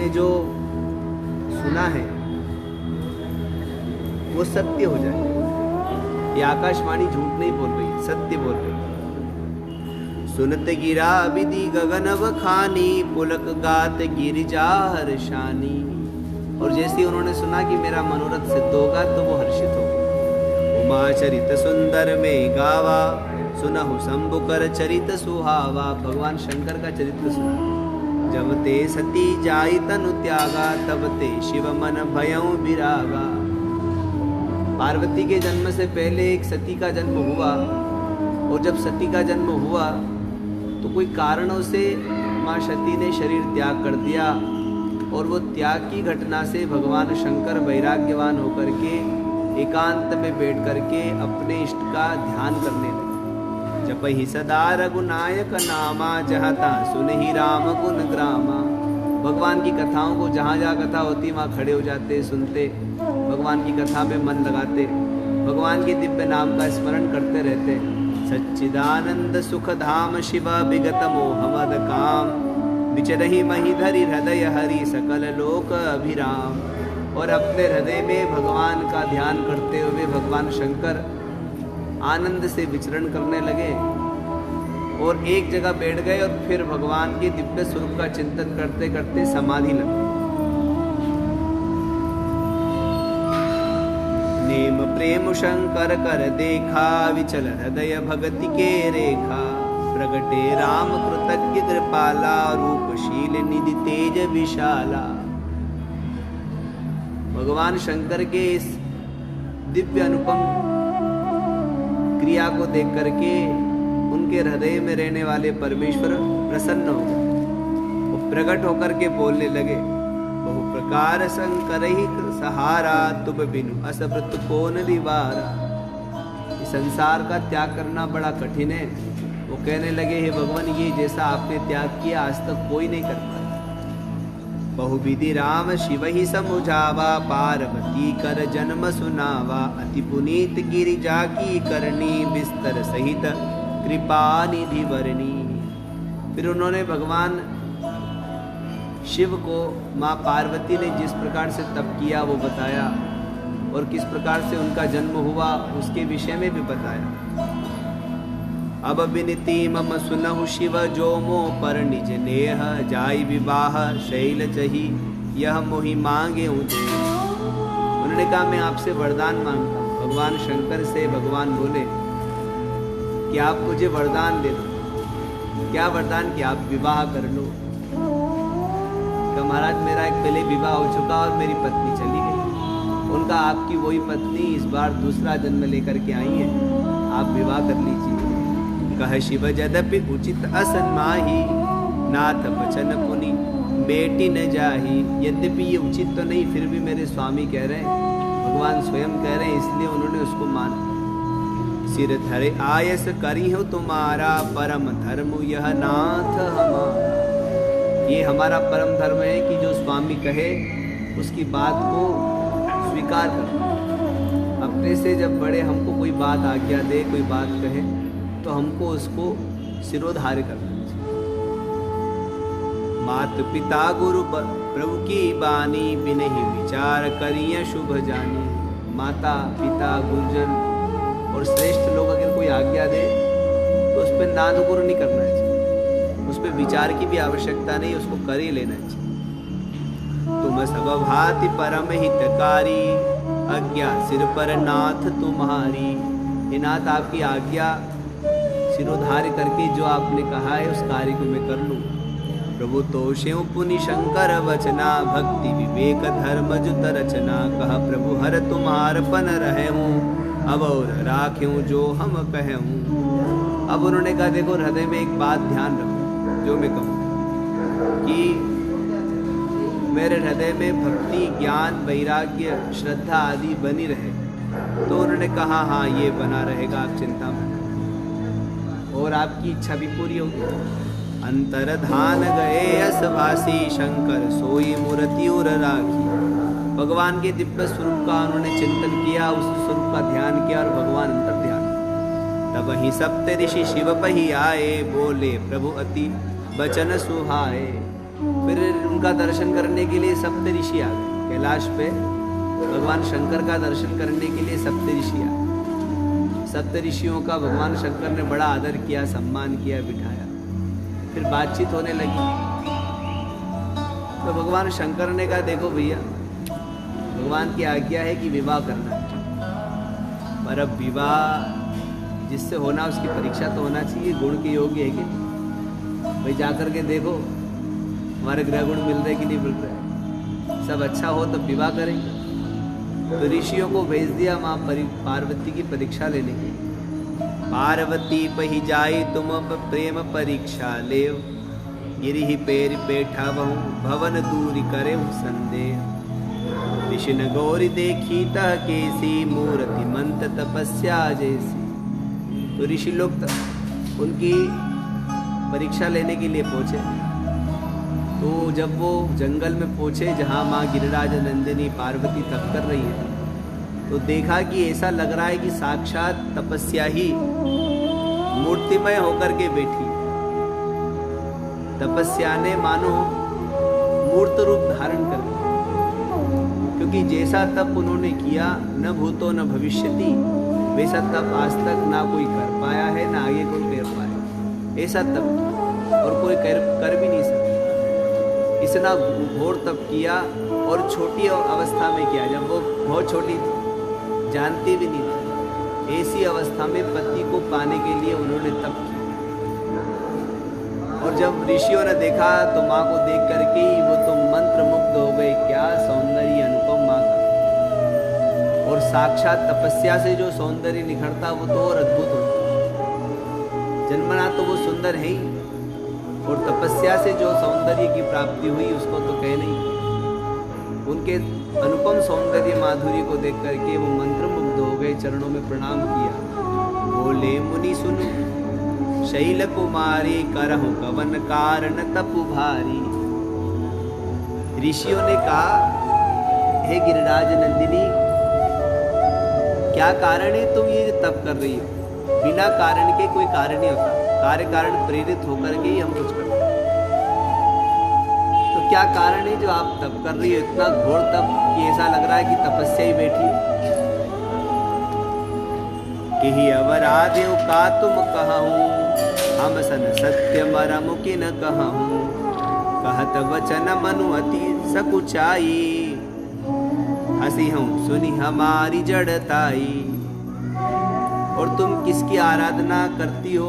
आपने जो सुना है वो सत्य हो जाए। ये आकाशवाणी झूठ नहीं बोल रही, सत्य बोल रही। सुनत गिरा विधि गगन बखानी, पुलक गात गिरिजा हर्षानी। और जैसे उन्होंने सुना कि मेरा मनोरथ सिद्ध होगा तो वो हर्षित हो गए। उमा चरित सुंदर में गावा, सुनहु शंभु कर चरित सुहावा। भगवान शंकर का चरित्र सुना। जब ते सती जाई तनु त्यागा, तब ते शिव मन भयउ विरागा। पार्वती के जन्म से पहले एक सती का जन्म हुआ, और जब सती का जन्म हुआ तो कोई कारणों से माँ सती ने शरीर त्याग कर दिया, और वो त्याग की घटना से भगवान शंकर वैराग्यवान होकर के एकांत में बैठ करके अपने इष्ट का ध्यान करने लगे। जप ही सदा रघुनायक नामा, जहता सुन ही राम गुण ग्रामा। भगवान की कथाओं को जहाँ जहाँ कथा होती वहाँ खड़े हो जाते, सुनते, भगवान की कथा में मन लगाते, भगवान के दिव्य नाम का स्मरण करते रहते। सच्चिदानंद सुख धाम शिव विगत मोह मद काम, विचरहि मही धरि हृदय हरि सकल लोक अभिराम। और अपने हृदय में भगवान का ध्यान करते हुए भगवान शंकर आनंद से विचरण करने लगे, और एक जगह बैठ गए और फिर भगवान के दिव्य स्वरूप का चिंतन करते करते समाधि लगे। नेम प्रेम शंकर कर देखा, विचल हृदय भगति के रेखा। प्रगटे राम कृतज्ञ कृपाला, रूपशील निधि तेज विशाला। भगवान शंकर के इस दिव्य अनुपम क्रिया को देख करके उनके हृदय में रहने वाले परमेश्वर प्रसन्न हो गए। वो प्रकट होकर के बोलने लगे, बहु प्रकार शंकर ही सहारा, तुम बिनु असप्रत कौन निवारा। इस संसार का त्याग करना बड़ा कठिन है। वो कहने लगे, हे भगवान, ये जैसा आपने त्याग किया आज तक कोई नहीं कर पाया। बहुविधि राम शिव ही समुझावा, पार्वती कर जन्म सुनावा। अति पुनीत गिरिजा की करनी, बिस्तर सहित कृपा निधि वरनी। फिर उन्होंने भगवान शिव को माँ पार्वती ने जिस प्रकार से तप किया वो बताया, और किस प्रकार से उनका जन्म हुआ उसके विषय में भी बताया। अब विनती मम सुनहु शिव, जो मो पर निज नेह। जाई विवाह शैल चही, यह मोहि मांगे उदे। उन्होंने कहा, मैं आपसे वरदान मांगता हूँ। भगवान शंकर से भगवान बोले कि आप मुझे वरदान दे दो। क्या वरदान? कि आप विवाह कर लो। महाराज, मेरा एक पहले विवाह हो चुका और मेरी पत्नी चली गई। उनका, आपकी वही पत्नी इस बार दूसरा जन्म लेकर के आई है, आप विवाह कर लीजिए। कह शिव जदपि उचित असन माही, नाथ बचन पुनि बेटी न जाही। यद्यपि ये उचित तो नहीं, फिर भी मेरे स्वामी कह रहे हैं, भगवान स्वयं कह रहे हैं, इसलिए उन्होंने उसको माना। सिर धरे आयस करी हो तुम्हारा, परम धर्म यह नाथ हमारा। ये हमारा परम धर्म है कि जो स्वामी कहे उसकी बात को स्वीकार करना। अपने से जब बड़े हमको कोई बात आज्ञा दे, कोई बात कहे, तो हमको उसको सिरोधार्य करना चाहिए। मात पिता गुरु प्रभु की बानी, बिनहि विचार करिए शुभ जानी। माता पिता गुरुजन और श्रेष्ठ लोग अगर कोई आज्ञा दे तो उस पर नादुगुरु नहीं करना चाहिए, उस पर विचार की भी आवश्यकता नहीं, उसको कर ही लेना चाहिए। तुम सब भांति परम हितकारी, आज्ञा सिर पर नाथ तुम्हारी। हे नाथ, आपकी आज्ञा सिरोधार्य करके जो आपने कहा है उस कार्य को मैं कर लूँ। प्रभु तोषेउ पुनि शंकर वचना, भक्ति विवेक धर्म जुत रचना। कह प्रभु हर तुम्हार पन रहे हूँ, अब और राख्यूं जो हम कहे हूँ। अब उन्होंने कहा, देखो हृदय में एक बात ध्यान रखो जो मैं कहूँ, कि मेरे हृदय में भक्ति ज्ञान वैराग्य श्रद्धा आदि बनी रहे। तो उन्होंने कहा, हाँ ये बना रहेगा, आप चिंता मत, और आपकी इच्छा भी पूरी होगी। अंतरधान गए असभासी, शंकर सोई मूर्ति उर राखी। भगवान के दिव्य स्वरूप का उन्होंने चिंतन किया, उस स्वरूप का ध्यान किया और भगवान अंतर ध्यान। तब ही सप्त ऋषि शिव पही आए, बोले प्रभु अति वचन सुहाए। फिर उनका दर्शन करने के लिए सप्त ऋषि आ गए कैलाश पे। भगवान शंकर का दर्शन करने के लिए सप्त ऋषि आ गए। सप्त ऋषियों का भगवान शंकर ने बड़ा आदर किया, सम्मान किया, बिठाया। फिर बातचीत होने लगी। तो भगवान शंकर ने कहा, देखो भैया, भगवान की आज्ञा है कि विवाह करना है, पर अब विवाह जिससे होना उसकी परीक्षा तो होना चाहिए, गुण के योग्य है कि भाई जाकर के देखो हमारे ग्रह गुण मिल रहे कि नहीं मिल रहे, सब अच्छा हो तब विवाह करेंगे। तो ऋषियों को भेज दिया माँ पार्वती की परीक्षा लेने के। पार्वती पही जाई तुम प्रेम परीक्षा ले, गिरि ही पैर पेठा बहु भवन दूरी करे संदेह। ऋषि न गौरी देखी तह केसी, मूर्ति मंत तपस्या जैसी। तो ऋषि लोग उनकी परीक्षा लेने के लिए पहुंचे। तो जब वो जंगल में पहुंचे जहाँ माँ गिरिराज नंदिनी पार्वती तप कर रही है, तो देखा कि ऐसा लग रहा है कि साक्षात तपस्या ही मूर्तिमय होकर के बैठी। तपस्या ने मानो मूर्त रूप धारण कर लिया, क्योंकि जैसा तप उन्होंने किया न भूतो न भविष्यति, वैसा तप आज तक ना कोई कर पाया है ना आगे कोई कर पाया। ऐसा तप और कोई कर भी नहीं सकता। इतना घोर तप किया और छोटी अवस्था में किया, जब वो बहुत छोटी थी, जानती भी नहीं थी। ऐसी अवस्था में पति को पाने के लिए उन्होंने तप किया। और जब ऋषियों ने देखा तो माँ को देख करके ही वो तो मंत्र मुग्ध हो गए। क्या सौंदर्य अनुपम माँ का, और साक्षात तपस्या से जो सौंदर्य निखरता वो तो और अद्भुत होता। जन्मना तो वो सुंदर है ही, और तपस्या से जो सौंदर्य की प्राप्ति हुई उसको तो कह नहीं। उनके अनुपम सौंदर्य माधुर्य को देख करके वो मंत्र मुग्ध हो गए, चरणों में प्रणाम किया। बोले मुनि सुनो, शैल कुमारी करहु कवन कारण तपु भारी। ऋषियों ने कहा, हे गिरिराज नंदिनी, क्या कारण है तुम ये तप कर रही हो? बिना कारण के कोई कारण नहीं होता, कार्य कारण प्रेरित होकर के ही हम कुछ करते हैं। तो क्या कारण है जो आप तप कर रही हो, इतना घोर तप कि ऐसा लग रहा है कि तपस्या ही बैठी है? कि अवराधेव का तुम कहूँ, हम सन सत्य मरम कि न कहूँ। कहत वचन मनु अति सकुचाई, हसी हूँ सुनी हमारी जड़ताई। और तुम किसकी आराधना करती हो,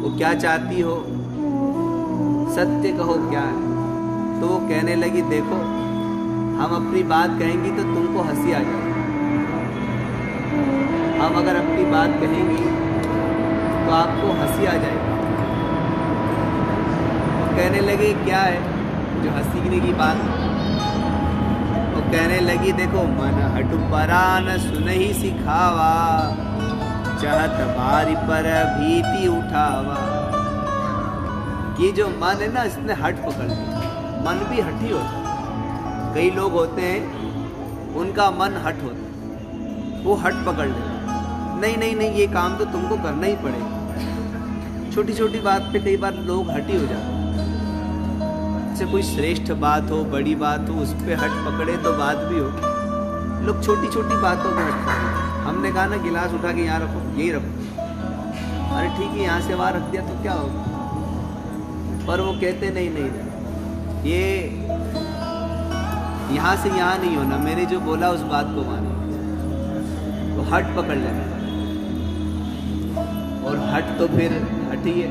वो क्या चाहती हो, सत्य कहो क्या है? तो वो कहने लगी, देखो हम अपनी बात कहेंगी तो तुमको हंसी आ जाएगी। हम अगर अपनी बात कहेंगी तो आपको हंसी आ जाएगी। वो कहने लगी, क्या है जो हंसीने की बात? वो कहने लगी, देखो मन हटु परान सुनहि सिखावा, चाहत बारी पर भीति उठावा। ये जो मन है ना, इसने हट पकड़ लिया। मन भी हठी होता है। कई लोग होते हैं उनका मन हट होता है, वो हट पकड़ लेते। नहीं नहीं नहीं, ये काम तो तुमको करना ही पड़ेगा। छोटी छोटी बात पे कई बार लोग हटी हो जाते हैं। जैसे कोई श्रेष्ठ बात हो, बड़ी बात हो, उस पर हट पकड़े तो बात भी हो। लोग छोटी छोटी बातों को हट पकड़े। हमने कहा ना गिलास उठा के यहाँ रखो, यही रखो, अरे ठीक है यहाँ से वहाँ रख दिया तो क्या होगा? पर वो कहते नहीं नहीं, ये यहाँ से यहाँ नहीं होना, मैंने जो बोला उस बात को मानो। तो हट पकड़ लेना, और हट तो फिर हट ही है।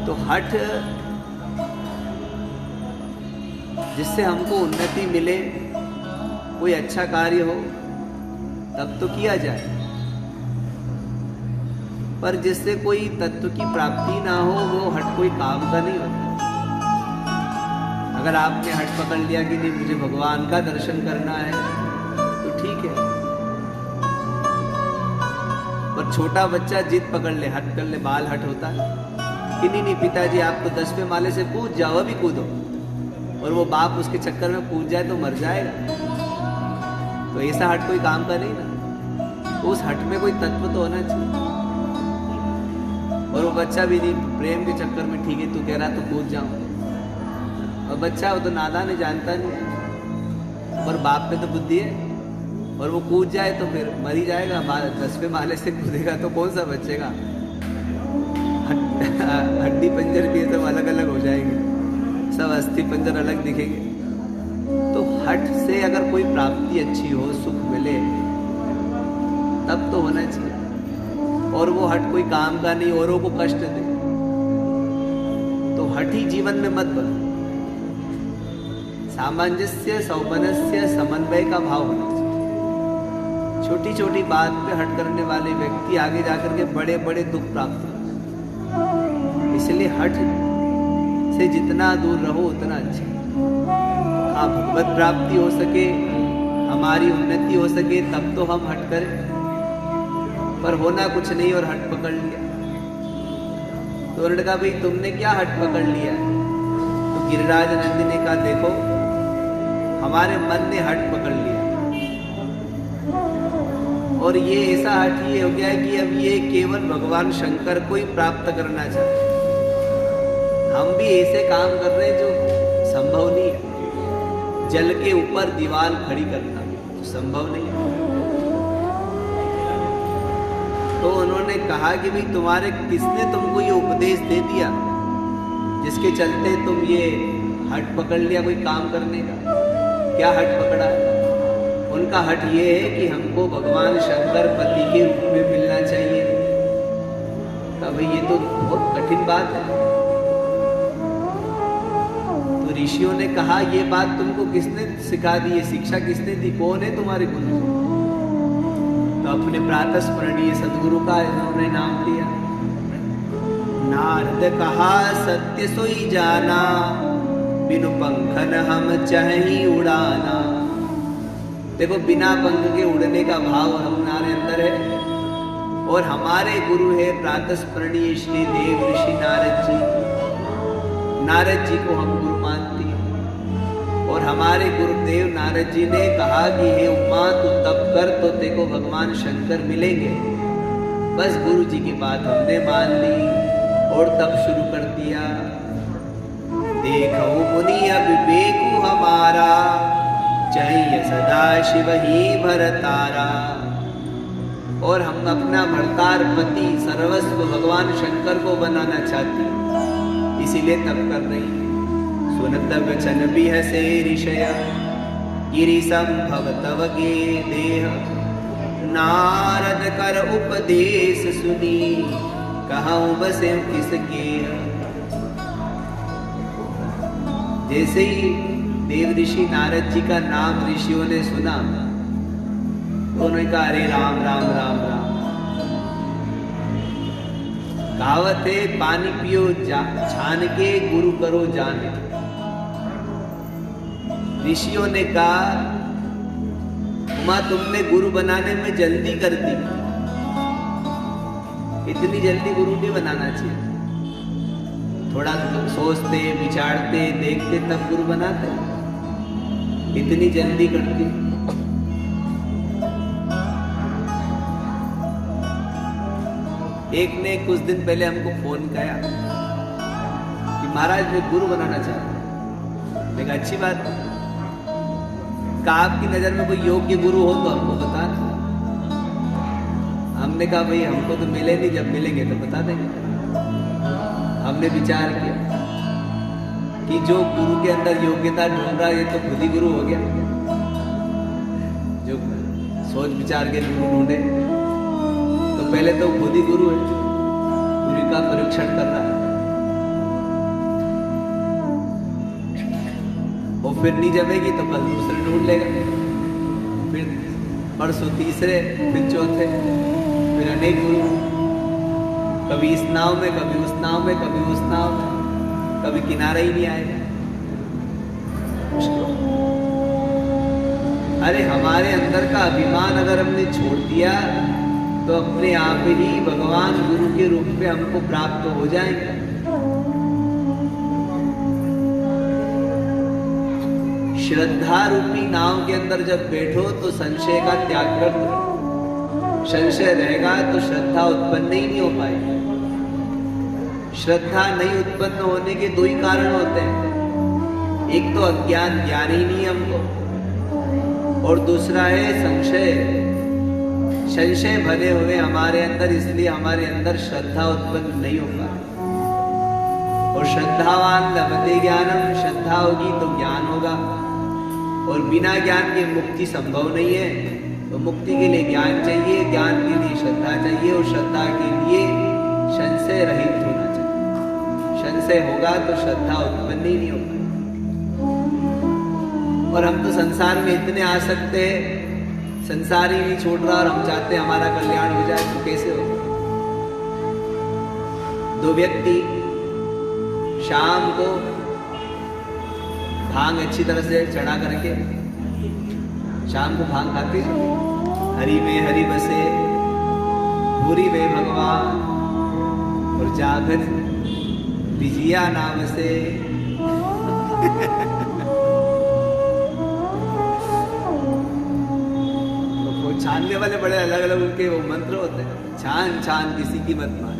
तो हट जिससे हमको उन्नति मिले, कोई अच्छा कार्य हो तब तो किया जाए, पर जिससे कोई तत्व की प्राप्ति ना हो वो हट कोई काम का नहीं होता। अगर आपने हट पकड़ लिया कि नहीं मुझे भगवान का दर्शन करना है तो ठीक है, पर छोटा बच्चा जिद पकड़ ले, हट कर ले, बाल हट होता है कि नहीं पिताजी आप तो 10वें माले से कूद जाओ, अभी कूदो, और वो बाप उसके चक्कर में कूद जाए तो मर जाएगा। तो ऐसा हट कोई काम का नहीं ना। तो उस हट में कोई तत्व तो होना चाहिए। और वो बच्चा भी नहीं, प्रेम के चक्कर में ठीक है तू कह रहा तो कूद जाऊं, और बच्चा वो तो नादान है, जानता नहीं, पर बाप पे तो बुद्धि है, और वो कूद जाए तो फिर मर ही जाएगा। 10वें माले से कूदेगा तो कौन सा बचेगा? हड्डी पंजर भी सब अलग अलग हो जाएंगे, सब अस्थि पंजर अलग दिखेंगे। तो हट से अगर कोई प्राप्ति अच्छी हो, सुख मिले, तब तो होना चाहिए। और वो हट कोई काम का नहीं, औरों को कष्ट दे, तो हट ही जीवन में मत बनो। सामंजस्य, सौमनस्य, समन्वय का भाव होना चाहिए। छोटी छोटी बात पे हट करने वाले व्यक्ति आगे जाकर के बड़े बड़े दुख प्राप्त होते। इसलिए हट से जितना दूर रहो उतना अच्छा। हाँ, भगवत प्राप्ति हो सके, हमारी उन्नति हो सके, तब तो हम हट करें, पर होना कुछ नहीं और हट पकड़ लिया। तो उन्होंने कहा भाई तुमने क्या हट पकड़ लिया? तो गिरिराज नंदी ने कहा देखो, हमारे मन ने हट पकड़ लिया, और ये ऐसा हट ये हो गया है कि अब ये केवल भगवान शंकर को ही प्राप्त करना चाहते हैं। हम भी ऐसे काम कर रहे हैं जो संभव नहीं है। जल के ऊपर दीवार खड़ी करना तो संभव नहीं है। तो उन्होंने कहा कि भाई तुम्हारे किसने तुमको ये उपदेश दे दिया जिसके चलते तुम ये हट पकड़ लिया कोई काम करने का? क्या हट पकड़ा? उनका हट ये है कि हमको भगवान शंकर पति के रूप में मिलना चाहिए। तो भाई ये तो बहुत कठिन बात है। तो ऋषियों ने कहा ये बात तुमको किसने सिखा दी, ये शिक्षा किसने दी, कौन है तुम्हारे गुरु? तो अपने प्रातस्मरणीय सदगुरु का इन्होंने नाम लिया। नारद कहा सत्य सोई जाना, बिनु पंखन हम चाहे उड़ाना। देखो, बिना पंख के उड़ने का भाव हमारे अंदर है, और हमारे गुरु है प्रातस्मरणीय श्री देव ऋषि नारद जी। नारद जी को हम गुरु मानते हैं, और हमारे गुरुदेव नारद जी ने कहा कि हे उमा तू तप कर तो देखो भगवान शंकर मिलेंगे। बस गुरु जी की बात हमने मान ली और तप शुरू कर दिया। देखो मुनि अब बेकू हमारा, चाहिए सदा शिव ही भरतारा। और हम अपना भरतार पति सर्वस्व भगवान शंकर को बनाना चाहती, इसीलिए तप कर रही। सुनत वचन भी हसे ऋषय, गिरि संभव तव गे देह। नारद कर उपदेश सुनी, कहूँ बसे किसके। जैसे ही देव ऋषि नारद जी का नाम ऋषियों ने सुना, तो उन्होंने कहा अरे राम राम राम राम। कहावत है पानी पियो छान के, गुरु करो जाने। ऋषियों ने कहा उमा तुमने गुरु बनाने में जल्दी कर दी, इतनी जल्दी गुरु नहीं बनाना चाहिए। थोड़ा सोचते विचारते देखते तब गुरु बनाते, इतनी जल्दी करती। एक ने कुछ दिन पहले हमको फोन किया कि महाराज मैं गुरु बनाना चाहता हूं। मैंने कहा अच्छी बात, कहा आपकी नजर में कोई योग्य गुरु हो तो हमको बता। हमने कहा भाई हमको तो मिले नहीं, जब मिलेंगे तो बता देंगे। हमने विचार किया कि जो गुरु के अंदर योग्यता ढूंढ रहा है ये तो खुद ही गुरु हो गया। जो सोच विचार के गुरु ढूंढे तो पहले तो खुद ही गुरु है, गुरु का परीक्षण कर रहा है। और फिर नहीं जमेगी तो कल दूसरे ढूंढ लेगा, फिर परसों तीसरे, फिर चौथे, फिर अनेक गुरु। कभी इस नाव में, कभी उस नाव में, कभी उस नाव में, कभी किनारा ही नहीं आएगा। अरे हमारे अंदर का अभिमान अगर हमने छोड़ दिया तो अपने आप ही भगवान गुरु के रूप में हमको प्राप्त हो जाएंगे। श्रद्धा रूपी नाव के अंदर जब बैठो तो संशय का त्याग कर दो। संशय रहेगा तो श्रद्धा उत्पन्न ही नहीं हो पाएगी। श्रद्धा नहीं उत्पन्न होने के दो ही कारण होते हैं। एक तो अज्ञान, ज्ञान ही नहीं हमको, और दूसरा है संशय। संशय भरे हुए हमारे अंदर, इसलिए हमारे अंदर श्रद्धा उत्पन्न नहीं हो पा। और श्रद्धावान लभते ज्ञानम, श्रद्धा होगी तो ज्ञान होगा, और बिना ज्ञान के मुक्ति संभव नहीं है। तो मुक्ति के लिए ज्ञान चाहिए, ज्ञान के लिए श्रद्धा चाहिए, और श्रद्धा के लिए संशय रहित होना चाहिए। संशय होगा तो श्रद्धा उत्पन्न ही नहीं होगा। और हम तो संसार में इतने आसक्त हैं, संसार ही नहीं छोड़ रहा, और हम चाहते हैं हमारा कल्याण हो जाए, तो कैसे होगा? दो व्यक्ति शाम को भांग अच्छी तरह से चढ़ा करके शाम को भांग खाते, हरि में हरि बसे, भूरी में भगवान, और जागर विजिया ना बसे। छानने वाले बड़े अलग अलग उनके वो मंत्र होते हैं, छान छान किसी की मत मान।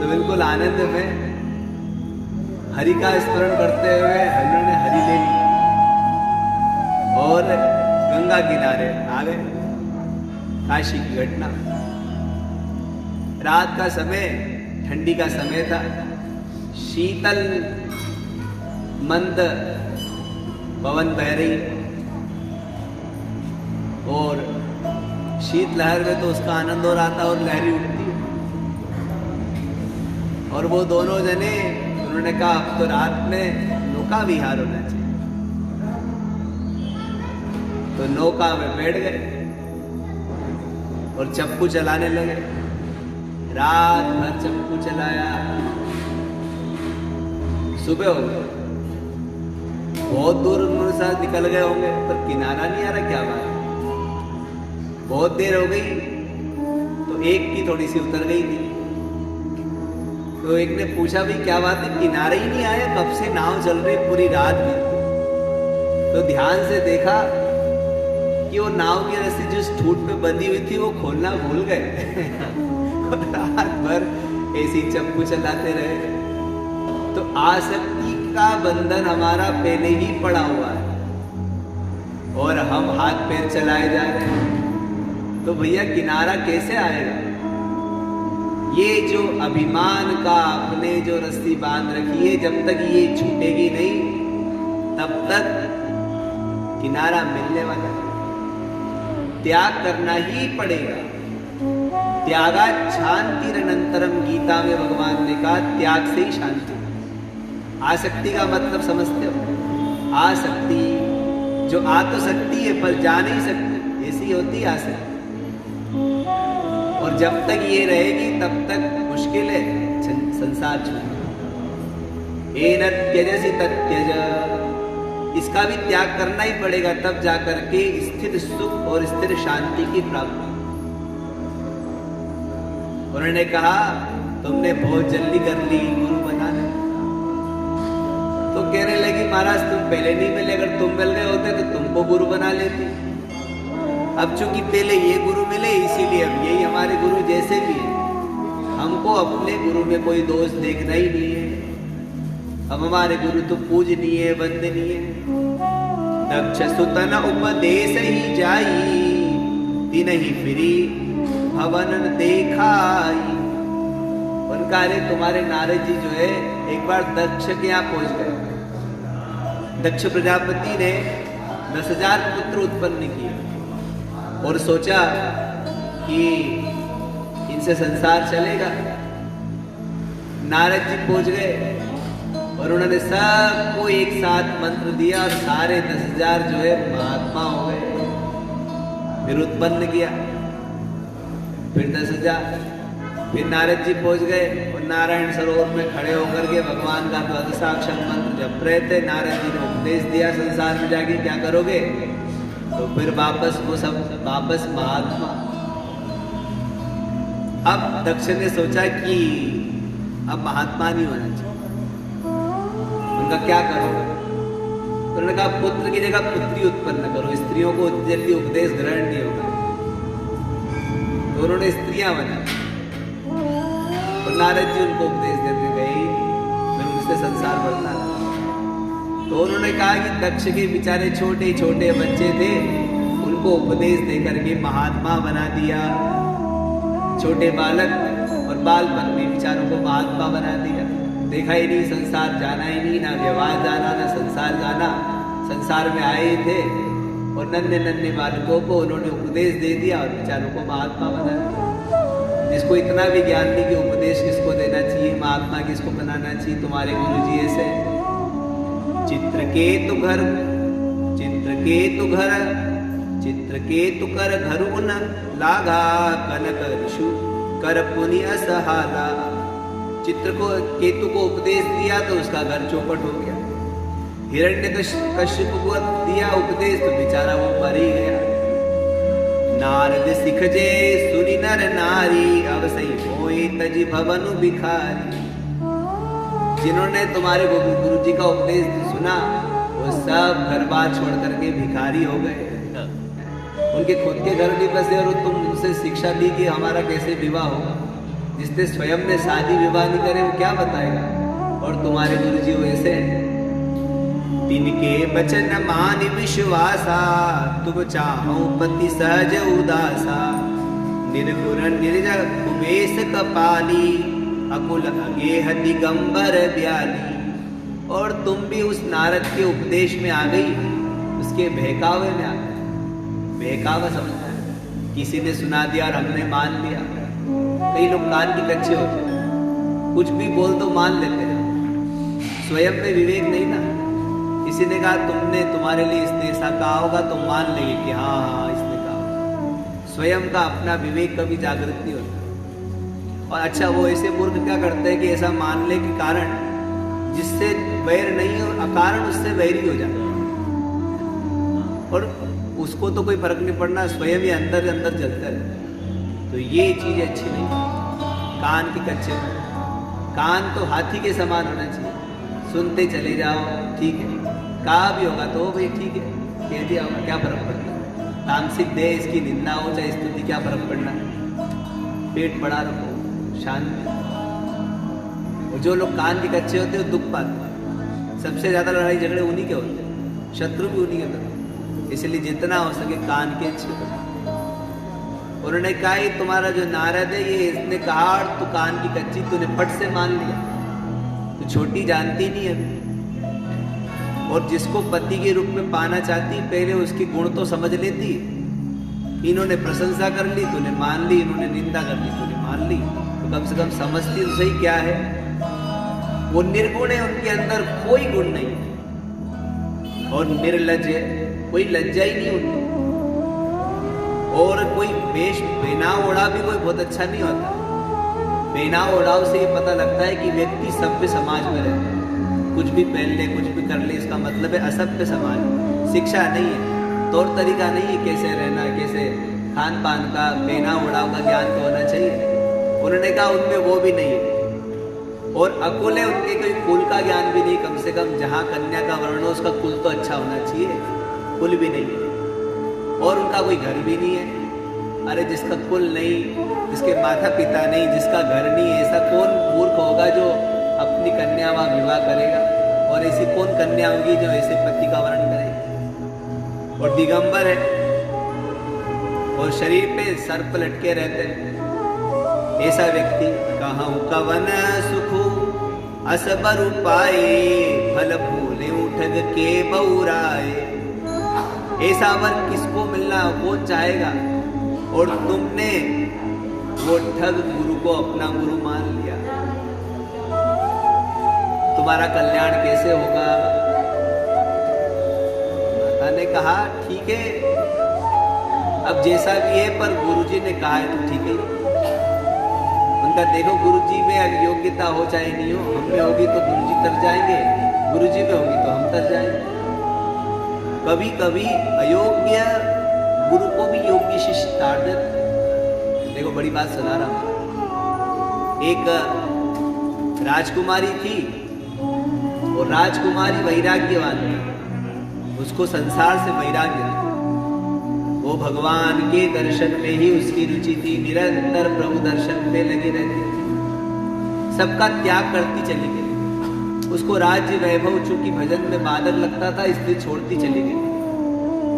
तो बिल्कुल आनंद में हरि का स्मरण करते हुए उन्होंने हरि ले ली और गंगा किनारे आ गए। काशी की घटना, रात का समय, ठंडी का समय था, शीतल मंद पवन बह रही, और शीत लहर में तो उसका आनंद हो रहा था, और लहरी उठती है। और वो दोनों जने, उन्होंने कहा अब तो रात में नौका विहार होना चाहिए। तो नौका में बैठ गए और चप्पू चलाने लगे। रात भर चप्पू चलाया, सुबह हो गई, बहुत दूर उन्होंने साथ निकल गए होंगे, पर किनारा नहीं आ रहा। क्या बात, बहुत देर हो गई, तो एक की थोड़ी सी उतर गई थी। तो एक ने पूछा भी क्या बात है, किनारे ही नहीं आया, कब से नाव चल रही, पूरी रात बीती। तो ध्यान से देखा कि वो नाव की रस्सी जिस ठूट पे बंधी हुई थी वो खोलना भूल गए। रात भर ऐसी चप्पू चलाते रहे। तो आसक्ति का बंधन हमारा पहले ही पड़ा हुआ है, और हम हाथ पैर चलाए जा रहे हैं। तो भैया किनारा कैसे आएगा? ये जो अभिमान का आपने जो रस्सी बांध रखी है, जब तक ये छूटेगी नहीं तब तक किनारा मिलने वाला है। त्याग करना ही पड़ेगा। त्यागा शांतिरनंतरम, गीता में भगवान ने कहा त्याग से ही शांति। आसक्ति का मतलब समझते हो? आसक्ति जो आ तो सकती है पर जा नहीं सकती, ऐसी होती है आसक्ति। और जब तक ये रहेगी तब तक मुश्किल है संसार छोड़ना। एन त्यजसि तत्यज, इसका भी त्याग करना ही पड़ेगा, तब जाकर के स्थिर सुख और स्थिर शांति की प्राप्ति। उन्होंने कहा तुमने बहुत जल्दी कर ली गुरु बनाने। तो कहने लगी महाराज तुम पहले नहीं मिले, अगर तुम मिल गए होते तो तुमको गुरु बना लेती। अब चूंकि पहले ये गुरु मिले इसीलिए अब यही हमारे गुरु जैसे भी है। हमको अपने गुरु में कोई दोष देखना ही नहीं है। अब हमारे गुरु तो पूजनीय वंदनीय है। दक्ष सुतन उपदेश ही जाई, तिनहि फिरी भवन देखाई। उनका अरे तुम्हारे नारद जी जो है एक बार दक्ष के यहाँ पहुंच गए। दक्ष प्रजापति ने 10,000 पुत्र उत्पन्न किए और सोचा कि इनसे संसार चलेगा। नारद जी पहुंच गए और उन्होंने सबको एक साथ मंत्र दिया और सारे 10,000 जो है महात्मा हो गए। फिर उत्पन्न किया, फिर 10,000। फिर नारद जी पहुंच गए और नारायण सरोवर में खड़े होकर के भगवान का द्वादशाक्षर मंत्र जप रहे थे। नारद जी ने उपदेश दिया संसार में जाके क्या करोगे, तो फिर वापस वो सब वापस महात्मा। अब दक्ष ने सोचा कि अब महात्मा नहीं होना चाहिए, उनका क्या करोगे? तो उन्होंने कहा पुत्र की जगह पुत्री उत्पन्न करो, स्त्रियों को जल्दी उपदेश ग्रहण नहीं होगा। तो उन्होंने स्त्रियां बना और नारद जी उनको उपदेश देते गए ही फिर उनसे संसार बढ़ता रहा। तो उन्होंने कहा कि दक्ष के बेचारे छोटे छोटे बच्चे थे, उनको उपदेश दे करके महात्मा बना दिया। छोटे बालक और बालपन में बेचारों को महात्मा बना दिया। देखा ही नहीं, संसार जाना ही नहीं, ना व्यवहार जाना ना संसार जाना, संसार में आए थे और नन्हे नन्हे बालकों को उन्होंने उपदेश दे दिया और बेचारों को महात्मा बना दिया। जिसको इतना भी ज्ञान नहीं कि उपदेश किसको देना चाहिए, महात्मा किसको बनाना चाहिए, तुम्हारे गुरु जी ऐसे चित्रकेतु घर कर घर उन लागा कनक ऋषु कर पुनि असहाला। चित्र को केतु को उपदेश दिया तो उसका घर चौपट हो गया। हिरण्यकश्यप को दिया उपदेश तो बेचारा वो मर ही गया। नारद सिख जे सुनि नर नारी अवसई होए तजी भवनु भिखारी। जिन्होंने तुम्हारे गुरु जी का उपदेश सुना वो सब घर बार छोड़ करके भिखारी हो गए। उनके खुद के घर नहीं बसे और तुम उनसे शिक्षा ली कि हमारा कैसे विवाह होगा। जिसने स्वयं में शादी विवाह नहीं करे वो क्या बताएगा। और तुम्हारे गुरु जी वैसे तिनके बचन मान विश्वासा तुम चाहो पति सहज उदासा। निर्गुण निर्ज कुबेश कपाली अकुल अगेह दिगंबर ब्याली। और तुम भी उस नारद के उपदेश में आ गई, उसके बहकावे में आ गई। बहकावा समझना है, किसी ने सुना दिया और हमने मान लिया। कई लोग कान की कच्चे होते हैं, कुछ भी बोल तो मान लेते हैं, स्वयं में विवेक नहीं ना। किसी ने कहा तुमने तुम्हारे लिए इसने ऐसा कहा होगा तो मान लेंगे कि हाँ हाँ इसने कहा। स्वयं का अपना विवेक कभी जागृत नहीं होता। और अच्छा वो ऐसे मूर्ख क्या करते हैं कि ऐसा मानने के कारण जिससे वैर नहीं हो अकारण उससे वैरी हो जाता है और उसको तो कोई फर्क नहीं पड़ना, स्वयं ही अंदर अंदर जलता रहता। तो ये चीज अच्छी नहीं। कान के कच्चे, कान तो हाथी के समान होना चाहिए, सुनते चले जाओ, ठीक है। कहा भी होगा तो भाई ठीक है, कह दिया होगा, क्या फर्क पड़ता है। तामसिक दे इसकी निंदा हो चाहे स्तुति, क्या फर्क पड़ना। पेट पड़ा रखो, शांति। जो लोग कान के कच्चे होते हैं दुख पाते हैं। सबसे ज्यादा लड़ाई झगड़े उन्हीं के होते हैं, शत्रु भी उन्हीं के होते हैं। इसलिए जितना हो सके कान के अच्छे होते। उन्होंने कहा ये तुम्हारा जो नारद है ये इसने कहा और तू कान की कच्ची तूने फट से मान लिया, तो छोटी जानती नहीं है। और जिसको पति के रूप में पाना चाहती पहले उसके गुण तो समझ लेती। इन्होंने प्रशंसा कर ली तूने मान ली, इन्होंने निंदा कर ली तूने मान ली, तो कम से कम समझती तो सही क्या है। वो निर्गुण है, उनके अंदर कोई गुण नहीं है। और निर्लज है, कोई लज्जा ही नहीं उनकी। और कोई वेश पहनाव ओढ़ा भी कोई बहुत अच्छा नहीं होता। पहनाव ओढ़ाव से ये पता लगता है कि व्यक्ति सभ्य समाज में रहता है। कुछ भी पहन ले कुछ भी कर ले इसका मतलब है असभ्य समाज। शिक्षा नहीं है, तौर तरीका नहीं है कैसे रहना, कैसे खान पान का, पहनाव ओढ़ाव का ज्ञान तो होना चाहिए। उन्होंने कहा उनमें वो भी नहीं है। और अकुल है, उनके कोई कुल का ज्ञान भी नहीं। कम से कम जहाँ कन्या का वर्ण हो उसका कुल तो अच्छा होना चाहिए, कुल भी नहीं है। और उनका कोई घर भी नहीं है। अरे जिसका कुल नहीं, जिसके माता पिता नहीं, जिसका घर नहीं, ऐसा कौन मूर्ख होगा जो अपनी कन्या वहाँ विवाह करेगा। और ऐसी कौन कन्या होगी जो ऐसे पति का वर्ण करेगी। और दिगंबर है और शरीर पे सर्प लटके रहते हैं। ऐसा व्यक्ति कहाँ कवन सुखु असबर पाए फल फूले उठग के बउराए। ऐसा वर किसको मिलना, कौन चाहेगा। और तुमने वो ठग गुरु को अपना गुरु मान लिया, तुम्हारा कल्याण कैसे होगा। माता ने कहा ठीक है, अब जैसा भी है पर गुरुजी ने कहा है तो ठीक है। उनका देखो गुरुजी में योग्यता हो चाहे नहीं हो, हम में होगी तो गुरुजी तर जाएंगे, गुरुजी में होगी तो हम तर जाएंगे। कभी कभी अयोग्य गुरु को भी योग्य शिष्य ताड़ देते। देखो बड़ी बात सुना रहा हूं। एक राजकुमारी थी और राजकुमारी वैराग्यवान थी, उसको संसार से वैराग्य था। वो भगवान के दर्शन में ही उसकी रुचि थी, निरंतर प्रभु दर्शन पे लगी रहती थी। सबका त्याग करती चली गई। उसको राज्य वैभव चूंकि भजन में बादल लगता था, इसलिए छोड़ती चली गई।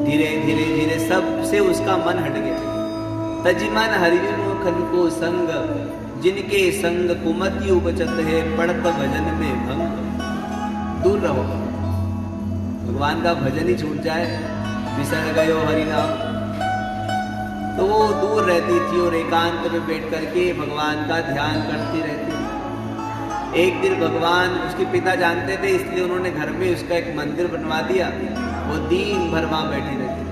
धीरे धीरे धीरे सबसे उसका मन हट गया। तजिमन हरिजनो खन को संग, जिनके संग कुमति उपजत है, पड़त भजन में भंग। दूर रहो, भगवान का भजन ही छूट जाए, बिसर गयो हरिनाम। तो वो दूर रहती थी और एकांत में बैठ करके भगवान का ध्यान करती रहती। एक दिन भगवान, उसके पिता जानते थे, इसलिए उन्होंने घर में उसका एक मंदिर बनवा दिया। वो दिन भर वहां बैठी रहती।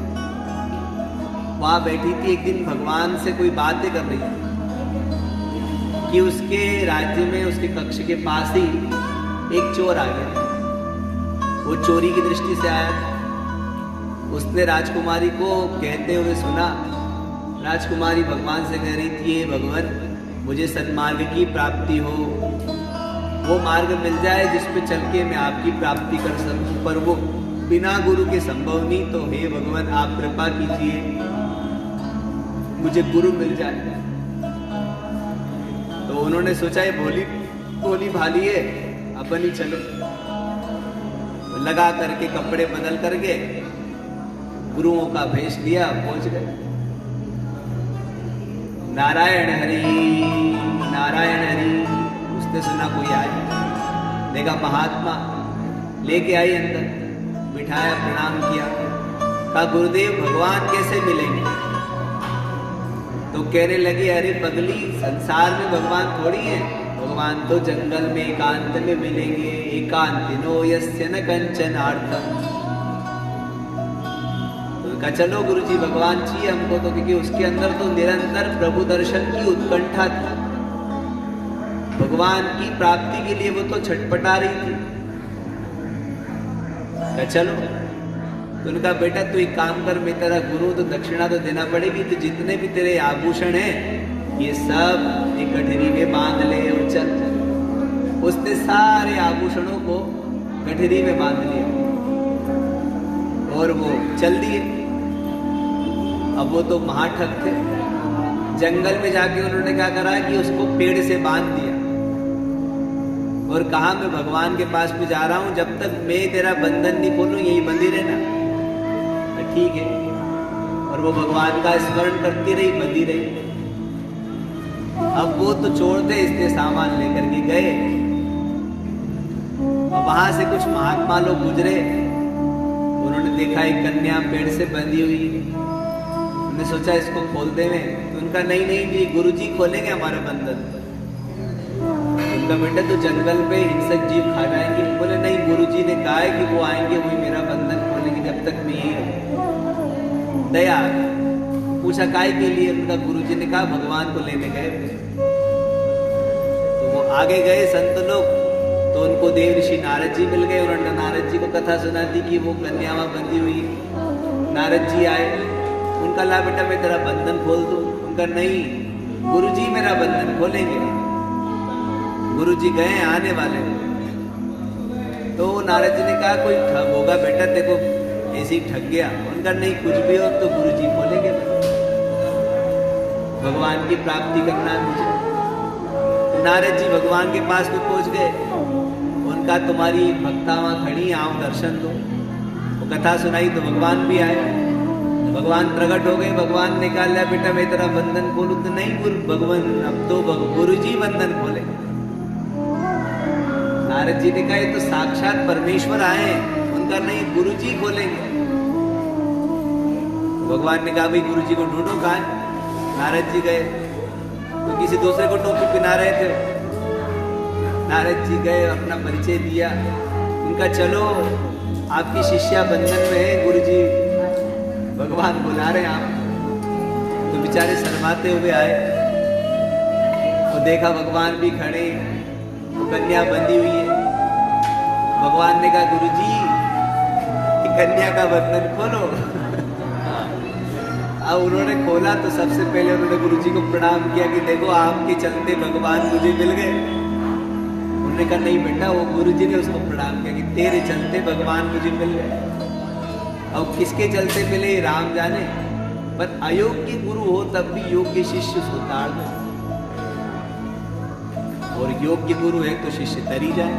वहां बैठी थी, एक दिन भगवान से कोई बातें कर रही थी कि उसके राज्य में, उसके कक्ष के पास ही एक चोर आ गया। वो चोरी की दृष्टि से आया था। उसने राजकुमारी को कहते हुए सुना। राजकुमारी भगवान से कह रही थी, हे भगवान, मुझे सन्मार्ग की प्राप्ति हो, वो मार्ग मिल जाए जिस पे चल के मैं आपकी प्राप्ति कर सकूं, पर वो बिना गुरु के संभव नहीं। तो हे भगवान, आप कृपा कीजिए, मुझे गुरु मिल जाए। तो उन्होंने सोचा ये भोली भाली है, अपन ही चलो। लगा करके कपड़े बदल करके गुरुओं का भेष लिया, पहुंच गए। नारायण हरि नारायण हरि। उसने सुना कोई आया, देखा महात्मा, लेके आई अंदर, बिठाया, प्रणाम किया, कहा गुरुदेव भगवान कैसे मिलेंगे? तो कहने लगे, अरे पगली, संसार में भगवान थोड़ी है, भगवान तो जंगल में एकांत में मिलेंगे। एकांतिनो यस्य न कंचनार्थम। तो कहा चलो गुरुजी, भगवान चाहिए हमको तो, क्योंकि उसके अंदर तो निरंतर प्रभु दर्शन की उत्कंठा थी। भगवान की प्राप्ति के लिए वो तो छटपटा रही थी। कहा चलो। तो उनका बेटा तू एक काम कर, मैं तेरा गुरु, तो दक्षिणा तो देना पड़ेगी, तो जितने भी तेरे आभूषण हैं ये सब एक गठरी में बांध ले और चल। उसने सारे आभूषणों को गठरी में बांध लिया और वो चल दिए। अब वो तो महाठग थे। जंगल में जाके उन्होंने क्या करा कि उसको पेड़ से बांध दिया और कहा, मैं भगवान के पास में जा रहा हूं, जब तक मैं तेरा बंधन नहीं खोलूं यही बंधी रहना। ठीक है। और वो भगवान का स्मरण करती रही, बंधी रही। अब वो तो छोड़ दे, इसने सामान लेकर के गए और वहां से कुछ महात्मा लोग गुजरे। उन्होंने देखा एक कन्या पेड़ से बंधी हुई। उन्होंने सोचा इसको खोल दे में, तो उनका नहीं नहीं जी, गुरुजी खोलेंगे हमारा बंधन। उनका बेटा तो जंगल पे हिंसक जीव खा जाएंगे। बोले नहीं, गुरुजी ने कहा है कि वो आएंगे, वही मेरा बंधन खोलेंगे, जब तक मैं यही रहूं। दया। पूछा काय के लिए? उनका गुरुजी ने कहा भगवान को लेने गए। तो वो आगे गए संत लोग, तो उनको देव ऋषि नारद जी मिल गए। उन्होंने नारद जी को कथा सुना दी कि वो कन्या वहां बंधी हुई है। नारद जी आए, उनका ला बेटा मैं तेरा बंधन खोल दूं। उनका नहीं, गुरुजी मेरा बंधन खोलेंगे। गुरुजी गए, आने वाले। तो नारद जी ने कहा कोई ठग होगा बेटा, देखो ऐसे ही ठग गया। उनका नहीं, कुछ भी हो तो गुरुजी खोलेंगे। भगवान की प्राप्ति करना है मुझे। तो नारद जी भगवान के पास में पहुंच गए। उनका तुम्हारी भक्ता वहां खड़ी, आओ दर्शन दो। वो कथा सुनाई तो भगवान भी आए। तो भगवान प्रकट हो गए। भगवान ने कहा ले बेटा मैं तेरा बंधन खोलूं। तो नहीं गुरु भगवान, अब तो गुरुजी बंधन खोले। नारद जी ने कहा ये तो साक्षात परमेश्वर आए। उनका नहीं, गुरुजी खोलेंगे। भगवान ने कहा भाई गुरुजी को ढूंढो, कहाँ है? नारद जी गए तो किसी दूसरे को टोपी पहना रहे थे। नारद जी गए, अपना परिचय दिया। उनका चलो आपकी शिष्या बंधन में है, गुरुजी भगवान बुला रहे हैं आप। तो बेचारे शर्माते हुए आए। तो देखा भगवान भी खड़े, तो कन्या बंधी हुई है। भगवान ने कहा गुरुजी कन्या का बंधन खोलो। अब उन्होंने खोला तो सबसे पहले उन्होंने गुरुजी को प्रणाम किया कि देखो आपके चलते भगवान मुझे मिल गए। उन्होंने कहा नहीं बेटा, वो गुरुजी ने उसको प्रणाम किया कि तेरे चलते भगवान मुझे मिल गए। अब किसके चलते मिले राम जाने, पर अयोग्य गुरु हो तब भी योग्य शिष्य सुताड़ दो। और योग्य गुरु है तो शिष्य तरी जाए,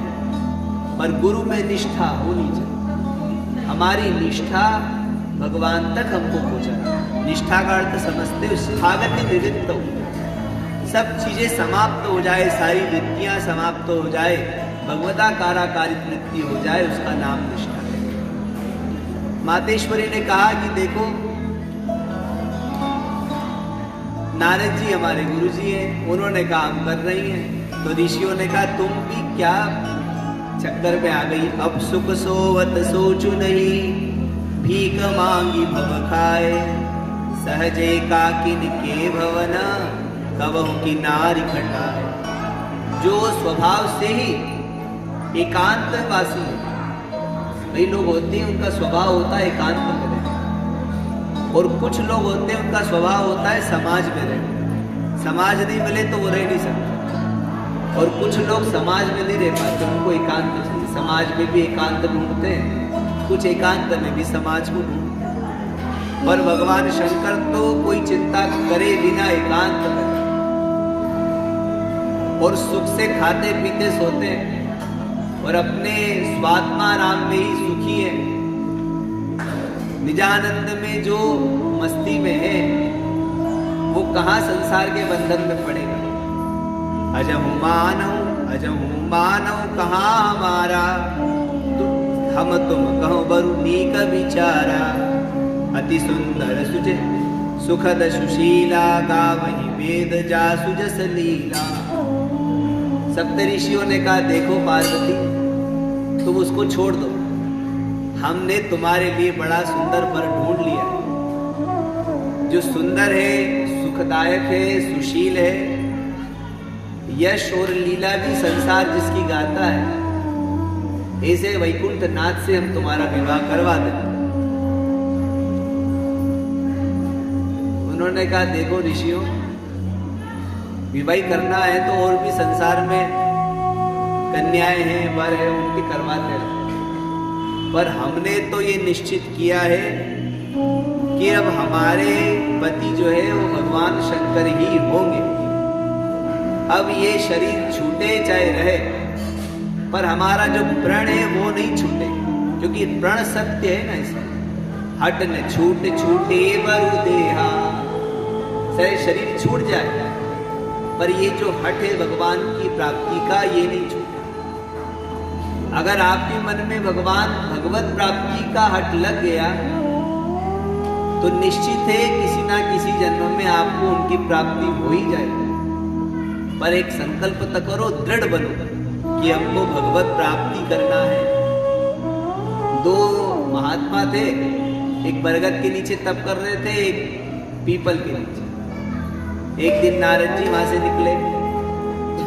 पर गुरु में निष्ठा होनी चाहिए। हमारी निष्ठा भगवान तक हमको पहुंचाए। निष्ठा का अर्थ समझते हो, स्थागत निवृत्त हो, सब चीजें समाप्त हो जाए, सारी वृत्तियां समाप्त हो जाए, भगवताकाराकारित वृत्ति हो जाए, उसका नाम निष्ठा है। मातेश्वरी ने कहा कि देखो नारद जी हमारे गुरु जी हैं, उन्होंने काम कर रही हैं, तो ऋषियों ने कहा तुम भी क्या चक्कर में आ गई। अब सुख सोवत सोचु नहीं, भीख मांगी भव खाए, सहजे काकिन के भवन, कबहु की नारी खटाए। जो स्वभाव से ही एकांतवासी है, कई लोग होते हैं उनका स्वभाव होता है एकांत में रहना, और कुछ लोग होते हैं उनका स्वभाव होता है समाज में रहना। समाज नहीं मिले तो वो रह नहीं सकते, और कुछ लोग समाज में नहीं रह पाते, उनको एकांत चाहिए। समाज में भी एकांत ढूंढते हैं, कुछ एकांत में भी समाज को ढूंढते हैं। पर भगवान शंकर तो कोई चिंता करे बिना एकांत में और सुख से खाते पीते सोते हैं, और अपने स्वात्मा नाम में ही सुखी है। निजानंद में जो मस्ती में है वो कहाँ संसार के बंधन में पड़ेगा। अजहु मानव कहाँ हमारा, हम तुम कहो बरु नीक विचारा। अति सुंदर सुज सुखद सुशीला, गावहि वेद जासु जस लीला। सप्त ऋषियों ने कहा देखो पार्वती तुम उसको छोड़ दो, हमने तुम्हारे लिए बड़ा सुंदर वर ढूंढ लिया, जो सुंदर है, सुखदायक है, सुशील है, यश और लीला भी संसार जिसकी गाता है, ऐसे वैकुंठ नाथ से हम तुम्हारा विवाह करवा देते। उन्होंने कहा देखो ऋषियों, विवाह करना है तो और भी संसार में कन्याएं हैं, वर है, उनके करवाते हैं, पर हमने तो ये निश्चित किया है कि अब हमारे पति जो है वो भगवान शंकर ही होंगे। अब ये शरीर छूटे चाहे रहे, पर हमारा जो प्रण है वो नहीं छूटे, क्योंकि प्रण सत्य है ना। इसमें हट न छूट छूटे बरु देहा, चाहे शरीर छूट जाए पर ये जो हट है भगवान की प्राप्ति का, ये नहीं छूटे। अगर आपके मन में भगवान भगवत प्राप्ति का हट लग गया तो निश्चित है किसी ना किसी जन्म में आपको उनकी प्राप्ति हो ही जाएगी। पर एक संकल्प तक करो, दृढ़ बनो कि हमको भगवत प्राप्ति करना है। दो महात्मा थे, एक बरगद के नीचे तप कर रहे थे, एक पीपल के नीचे। एक दिन नारद जी वहां से निकले,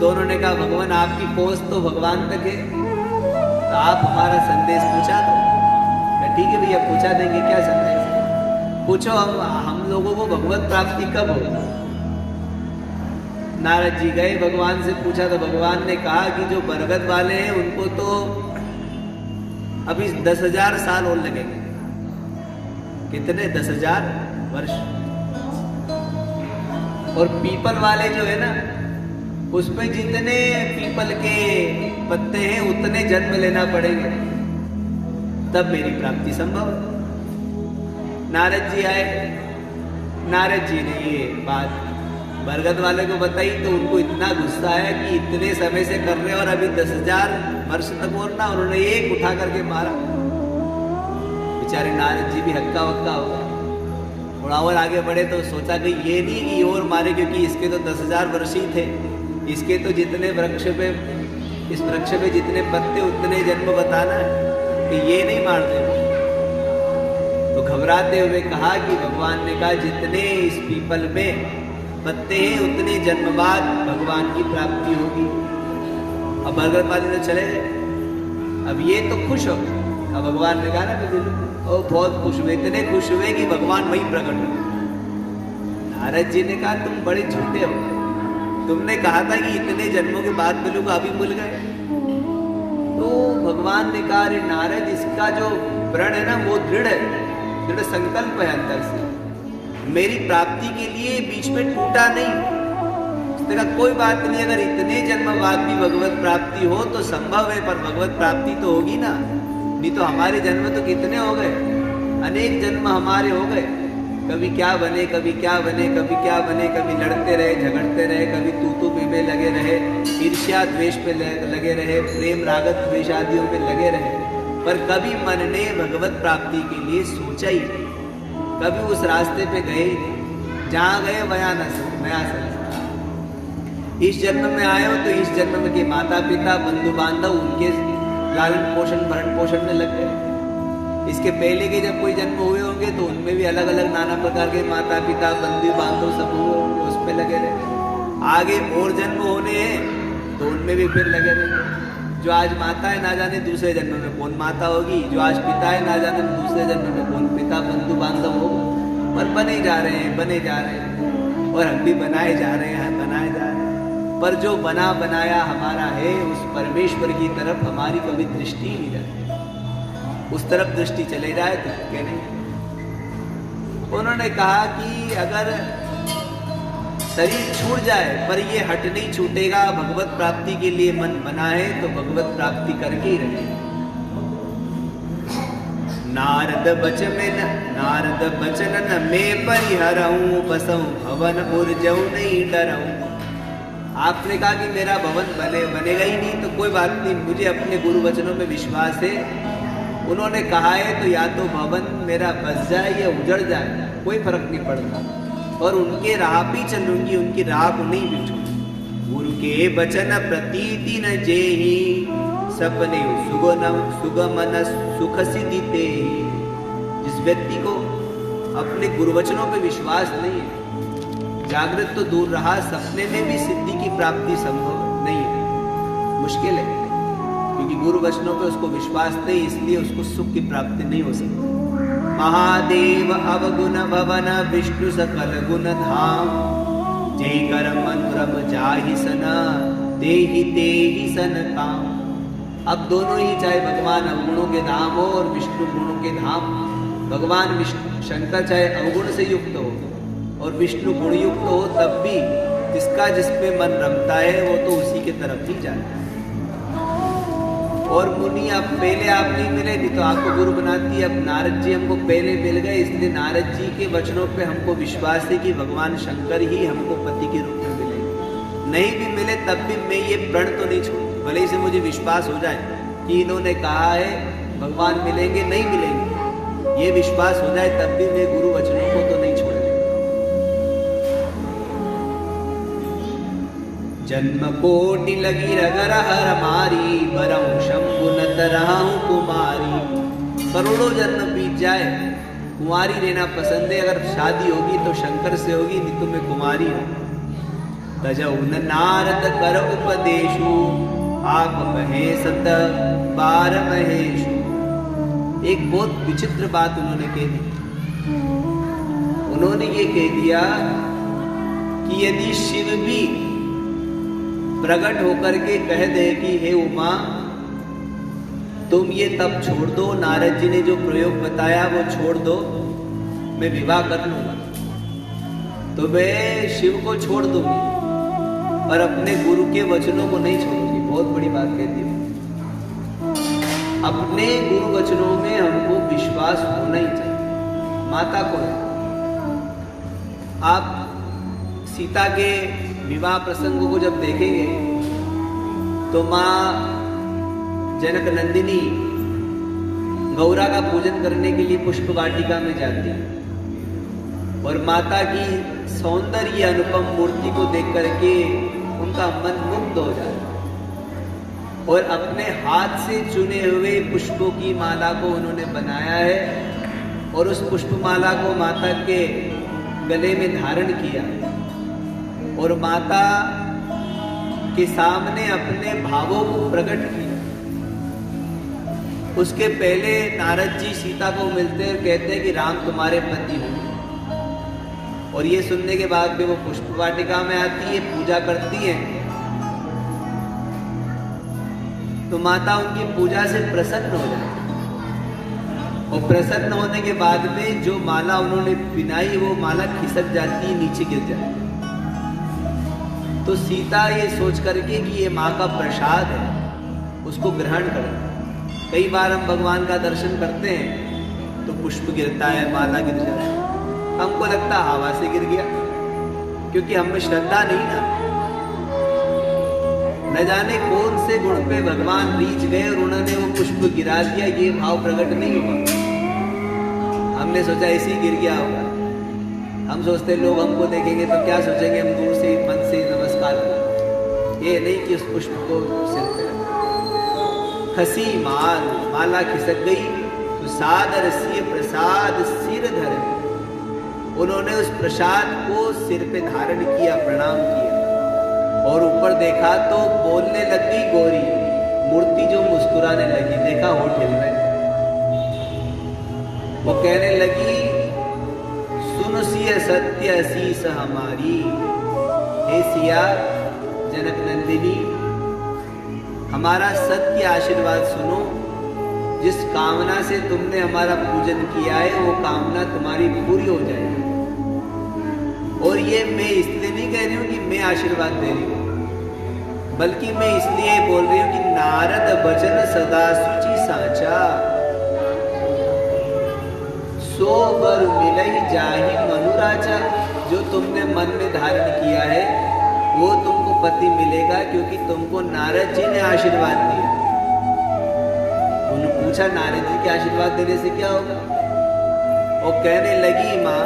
दोनों ने कहा भगवान आपकी पहुंच तो भगवान तक है, तो आप हमारा संदेश पूछा दो। ठीक है भैया पूछा देंगे, क्या संदेश है? पूछो हम लोगों को भगवत प्राप्ति कब होगी। नारद जी गए, भगवान से पूछा तो भगवान ने कहा कि जो बरगद वाले हैं उनको तो अभी 10,000 साल और लगेंगे। कितने? 10,000 वर्ष। और पीपल वाले जो है ना, उसमें जितने पीपल के पत्ते हैं उतने जन्म लेना पड़ेंगे, तब मेरी प्राप्ति संभव है। नारद जी आए, नारद जी ने ये बात बरगद वाले को बताई तो उनको इतना गुस्सा आया कि इतने समय से कर रहे और अभी 10,000 वर्ष तक और ना, उन्होंने एक उठा करके मारा। बेचारे नारद जी भी हक्का वक्का हो गए। थोड़ा और आगे बढ़े तो सोचा कि ये नहीं कि और मारे, क्योंकि इसके तो 10,000 वर्ष ही थे, इसके तो जितने वृक्ष पे, इस वृक्ष पे जितने पत्ते उतने जन्म बताना है, कि ये नहीं मार दे। तो घबराते हुए कहा कि भगवान ने कहा जितने इस पीपल में पत्ते हैं उतने जन्म बाद भगवान की प्राप्ति होगी। अब बरगद वाले तो चले गए। अब ये तो खुश हो गए। अब भगवान ने कहा ना कि और बहुत खुश हुए, इतने खुश हुए कि भगवान वही प्रकट हुए। नारद जी ने कहा तुम बड़े झूठे हो, तुमने कहा था कि इतने जन्मों के बाद मिलूंगा, अभी मिल गए। तो भगवान ने कहा अरे नारद, इसका जो प्रण है ना वो दृढ़ है, दृढ़ संकल्प है अंदर से, मेरी प्राप्ति के लिए बीच में टूटा नहीं, देखा कोई बात नहीं, अगर इतने जन्म बाद भी भगवत प्राप्ति हो तो संभव है, पर भगवत प्राप्ति तो होगी ना। नहीं तो हमारे जन्म तो कितने हो गए, अनेक जन्म हमारे हो गए। कभी क्या बने, कभी क्या बने, कभी क्या बने, कभी लड़ते रहे, झगड़ते रहे, कभी तू में लगे रहे, ईर्ष्या द्वेष पे लगे रहे, प्रेम रागत द्वेष आदियों में लगे रहे, पर कभी मन ने भगवत प्राप्ति के लिए सोचा ही नहीं, कभी उस रास्ते पे गए ही नहीं। जहाँ गए वहाँ नया संस्कार। इस जन्म में आए हो तो इस जन्म में के माता पिता बंधु बांधव उनके लालन पोषण भरण पोषण में लग गए। इसके पहले के जब कोई जन्म हुए होंगे तो उनमें भी अलग अलग नाना प्रकार के माता पिता बंधु बांधव सब हुए होंगे, उस पर लगे रहे। आगे और जन्म होने हैं तो उनमें भी फिर लगे रहे। जो आज माता है ना जाने दूसरे जन्म में कौन माता होगी, जो आज पिता है ना जाने दूसरे जन्म में कौन पिता बंधु बांधव होगा। पर बने जा रहे हैं, बने जा रहे हैं, और हम भी बनाए जा रहे हैं, बनाए जा रहे हैं। पर जो बना बनाया हमारा है उस परमेश्वर की तरफ हमारी कभी दृष्टि ही नहीं जाती। उस तरफ दृष्टि चले जाए तो क्या नहीं। उन्होंने कहा कि अगर शरीर छूट जाए पर ये हट नहीं छूटेगा, भगवत प्राप्ति के लिए मन बना है तो भगवत प्राप्ति करके ही रहे। नारद बचन न मैं परिहरऊं, बसऊं भवन उर्जऊ नहीं डरऊं। आपने कहा कि मेरा भवन बनेगा ही नहीं तो कोई बात नहीं, मुझे अपने गुरु वचनों में विश्वास है। उन्होंने कहा है तो या तो भवन मेरा बस जाए या उजड़ जाए, कोई फर्क नहीं पड़ता, और उनके राह भी चलूंगी, उनकी राह को नहीं बिछूंगी। गुरु के वचन प्रतीति न जेहि, सपने सुगमन सुख सिद्धि ते। जिस व्यक्ति को अपने गुरु वचनों पे विश्वास नहीं है, जागृत तो दूर रहा, सपने में भी सिद्धि की प्राप्ति संभव नहीं है, मुश्किल है। क्योंकि गुरु वचनों पे उसको विश्वास नहीं, इसलिए उसको सुख की प्राप्ति नहीं हो सकती। महादेव अवगुण भवन विष्णु सकल गुण धाम, जय कर मनोरम जाहि सन देहि तेहि सन काम। अब दोनों ही, चाहे भगवान अवगुणों के धाम हो और विष्णु गुणों के धाम, भगवान विष्णु शंकर चाहे अवगुण से युक्त हो और विष्णु गुण युक्त हो, तब भी जिसका जिस पे मन रमता है वो तो उसी के तरफ ही जाता है। और मुनि आप पहले आप नहीं मिले, नहीं तो आपको गुरु बनाती है। अब नारद जी हमको पहले मिल गए, इसलिए नारद जी के वचनों पे हमको विश्वास है कि भगवान शंकर ही हमको पति के रूप में मिलेंगे। नहीं भी मिले तब भी मैं ये प्रण तो नहीं छोड़ूंगी, भले से मुझे विश्वास हो जाए कि इन्होंने कहा है भगवान मिलेंगे, नहीं मिलेंगे, ये विश्वास हो जाए तब भी मैं गुरु वचनों को तो नहीं छोड़ूंगा। जन्म कोटि लगी रगर हर मारी, बरऊं शंभु न तरहूं कुमारी। करोड़ों जन्म बीत जाए, कुमारी रहना पसंद है। अगर शादी होगी तो शंकर से होगी, नहीं तो मैं कुमारी हूं। तजऊ न नारद कर उपदेशु, आप महे सत बार महेशु। एक बहुत विचित्र बात उन्होंने कह दी। उन्होंने ये कह दिया कि यदि शिव भी प्रकट होकर के कह दे कि हे उमा तुम ये तब छोड़ दो, नारद जी ने जो प्रयोग बताया वो छोड़ दो, मैं विवाह कर लूंगा, तो मैं शिव को छोड़ दूंगी और अपने गुरु के वचनों को नहीं छोड़ूंगी। बहुत बड़ी बात कहती हूँ। अपने गुरु वचनों में हमको विश्वास होना ही चाहिए। माता को है, आप सीता के विवाह प्रसंगों को जब देखेंगे तो माँ जनक नंदिनी गौरा का पूजन करने के लिए पुष्प वाटिका में जाती है और माता की सौंदर्य अनुपम मूर्ति को देख करके उनका मन मुग्ध हो जाता है और अपने हाथ से चुने हुए पुष्पों की माला को उन्होंने बनाया है और उस पुष्पमाला को माता के गले में धारण किया और माता के सामने अपने भावों को प्रकट किया। उसके पहले नारद जी सीता को मिलते और कहते हैं कि राम तुम्हारे पति हो, और ये सुनने के बाद भी वो पुष्प वाटिका में आती है, पूजा करती है, तो माता उनकी पूजा से प्रसन्न हो जाती है और प्रसन्न होने के बाद में जो माला उन्होंने पिनाई वो माला खिसक जाती है, नीचे गिर जाती है। तो सीता ये सोच करके कि ये माँ का प्रसाद है, उसको ग्रहण करें। कई बार हम भगवान का दर्शन करते हैं तो पुष्प गिरता है, माला गिर जाता है, हमको लगता है हवा से गिर गया, क्योंकि हम में श्रद्धा नहीं ना। न जाने कौन से गुण पे भगवान रीझ गए और उन्होंने वो पुष्प गिरा दिया, ये भाव प्रकट नहीं हुआ। हमने सोचा ऐसे ही गिर गया होगा। हम सोचते लोग हमको देखेंगे तो क्या सोचेंगे, हम दूर से मन से नमस्कार करें, ये नहीं कि उस पुष्प को सिर पे रखें। खसी माला खिसक गई तो सादर सिय प्रसाद सिर धरे, उन्होंने उस प्रसाद को सिर पे धारण किया, प्रणाम किया और ऊपर देखा तो बोलने लग गई गौरी, मूर्ति जो मुस्कुराने लगी, देखा होठ हिल रहे, वो कहने लगी सुन सिय सत्य असीस हमारी, हे सिया जनक नंदिनी, हमारा सत्य आशीर्वाद सुनो। जिस कामना से तुमने हमारा पूजन किया है वो कामना तुम्हारी पूरी हो जाएगी। और ये मैं इसलिए नहीं कह रही हूं कि मैं आशीर्वाद दे रही हूं, बल्कि मैं इसलिए बोल रही हूं कि नारद भजन सदा सुचि साचा, सो वर मिलई जाहि मनुराजा। जो तुमने मन में धारण किया है वो तुमको पति मिलेगा, क्योंकि तुमको नारद जी ने आशीर्वाद दिया। उन्होंने पूछा नारद जी के आशीर्वाद देने से क्या होगा? और कहने लगी माँ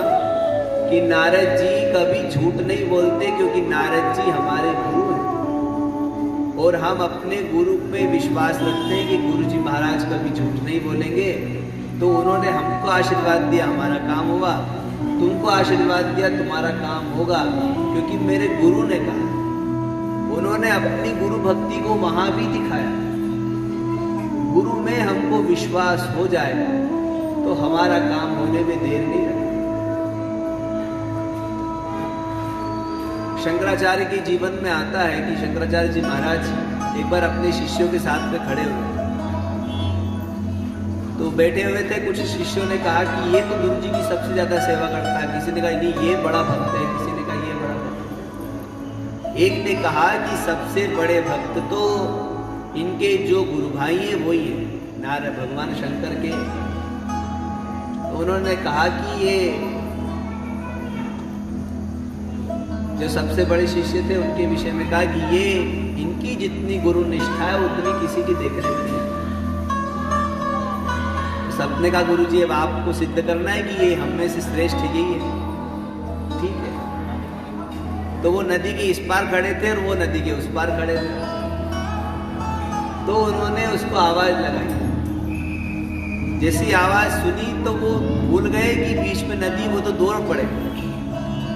कि नारद जी कभी झूठ नहीं बोलते, क्योंकि नारद जी हमारे गुरु हैं और हम अपने गुरु पे विश्वास रखते हैं कि गुरु जी महाराज कभी झूठ नहीं बोलेंगे। तो उन्होंने हमको आशीर्वाद दिया, हमारा काम हुआ, तुमको आशीर्वाद दिया, तुम्हारा काम होगा, क्योंकि मेरे गुरु ने कहा। उन्होंने अपनी गुरु भक्ति को वहां भी दिखाया। गुरु में हमको विश्वास हो जाए तो हमारा काम होने में देर नहीं लगती। शंकराचार्य के जीवन में आता है कि शंकराचार्य जी महाराज एक बार अपने शिष्यों के साथ में खड़े हुए, तो बैठे हुए थे। कुछ शिष्यों ने कहा कि ये तो गुरु जी की सबसे ज्यादा सेवा करता है, किसी ने कहा नहीं ये बड़ा भक्त है, किसी ने कहा ये बड़ा भक्त है। एक ने कहा कि सबसे बड़े भक्त तो इनके जो गुरु भाई हैं वही है, नारद भगवान शंकर के। तो उन्होंने कहा कि ये जो सबसे बड़े शिष्य थे उनके विषय में कहा कि ये इनकी जितनी गुरु निष्ठा है उतनी किसी की देखने में नहीं। सबने कहा गुरु जी अब आपको सिद्ध करना है कि ये हम में से श्रेष्ठ यही है, ठीक है। तो वो नदी के इस पार खड़े थे और वो नदी के उस पार खड़े थे। तो उन्होंने उसको आवाज लगाई। जैसी आवाज सुनी तो वो भूल गए कि बीच में नदी, वो तो दौड़ पड़े।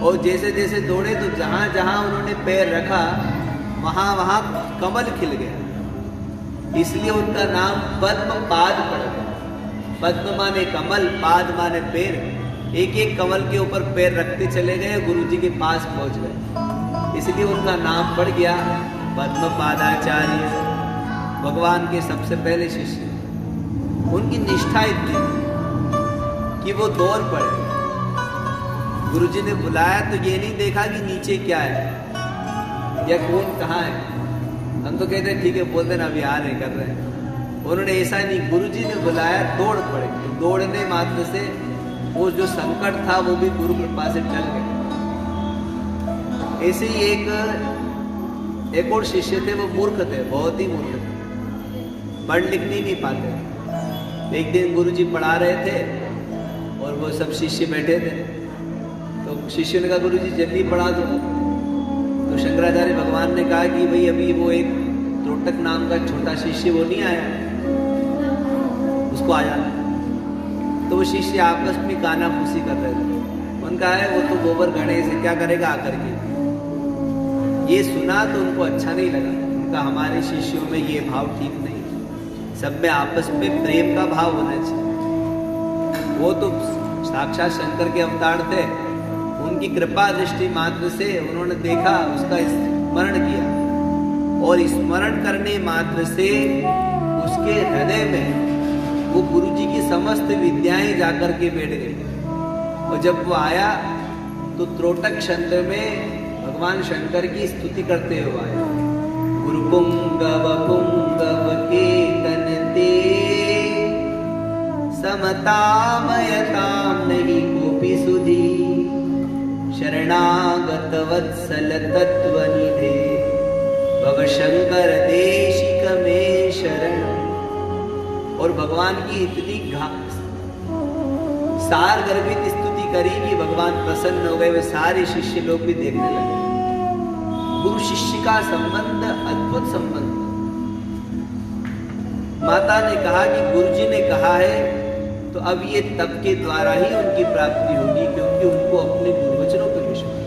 और जैसे जैसे दौड़े तो जहां जहां उन्होंने पैर रखा वहां वहां कमल खिल गया, इसलिए उनका नाम पद्म पाद पड़ गया। पद्म माने कमल, पाद माने पैर। एक एक कमल के ऊपर पैर रखते चले गए, गुरु जी के पास पहुंच गए, इसलिए उनका नाम पड़ गया पद्म पादाचार्य, भगवान के सबसे पहले शिष्य। उनकी निष्ठा इतनी कि वो दौड़ पड़े। गुरुजी ने बुलाया तो ये नहीं देखा कि नीचे क्या है या कौन कहाँ है। हम तो कहते हैं ठीक है बोल देना, अभी आ रहे कर रहे हैं। उन्होंने ऐसा नहीं, गुरुजी ने बुलाया, दौड़ पड़े। दौड़ने मात्र से वो जो संकट था वो भी गुरु कृपा से टल गया। ऐसे ही एक और शिष्य थे, वो मूर्ख थे, बहुत ही मूर्ख थे, पढ़ लिख नहीं पाते। एक दिन गुरुजी पढ़ा रहे थे और वो सब शिष्य बैठे थे। तो शिष्य ने कहा गुरुजी जल्दी पढ़ा दो। तो शंकराचार्य भगवान ने कहा कि भाई अभी वो एक त्रोटक नाम का छोटा शिष्य वो नहीं आया, उसको आ जाना। तो वो शिष्य आपस में गाना फूसी कर रहे थे। उनका है वो तो गोबर गणेश है, क्या करेगा आकर के। ये सुना तो उनको अच्छा नहीं लगा। उनका हमारे शिष्यों में ये भाव ठीक नहीं, सब में आपस में प्रेम का भाव होना चाहिए। वो तो साक्षात शंकर के अवतार थे, उनकी कृपा दृष्टि मात्र से उन्होंने देखा, उसका स्मरण किया और स्मरण करने मात्र से उसके हृदय में वो गुरु जी की समस्त विद्याएं जाकर के बैठ गई। और जब वो आया तो त्रोटक छंद में भगवान शंकर की स्तुति करते हुए आए। गुरु पुंगव पुंगव केतन ते, समतामयताम नहीं कोपि सुधी, शरणागत वत्सल तत्व निधे, भव शंकर देशिक में शरण। और भगवान की इतनी सार गर्भित स्तुति करी कि भगवान प्रसन्न हो गए। वे सारे शिष्य लोग भी देखने लगे। गुरु शिष्य का संबंध अद्भुत संबंध। माता ने कहा कि गुरुजी ने कहा है तो अब ये तप के द्वारा ही उनकी प्राप्ति होगी, क्योंकि उनको अपने गुरुवचनों पर विश्वास।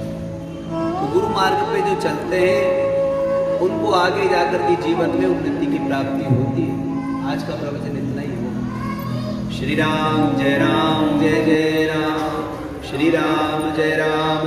तो गुरु मार्ग पे जो चलते हैं उनको आगे जाकर के जीवन में उन्नति की प्राप्ति होती है। आज का प्रवचन इतना ही होगा। श्री राम जय जय राम, श्री राम जय राम।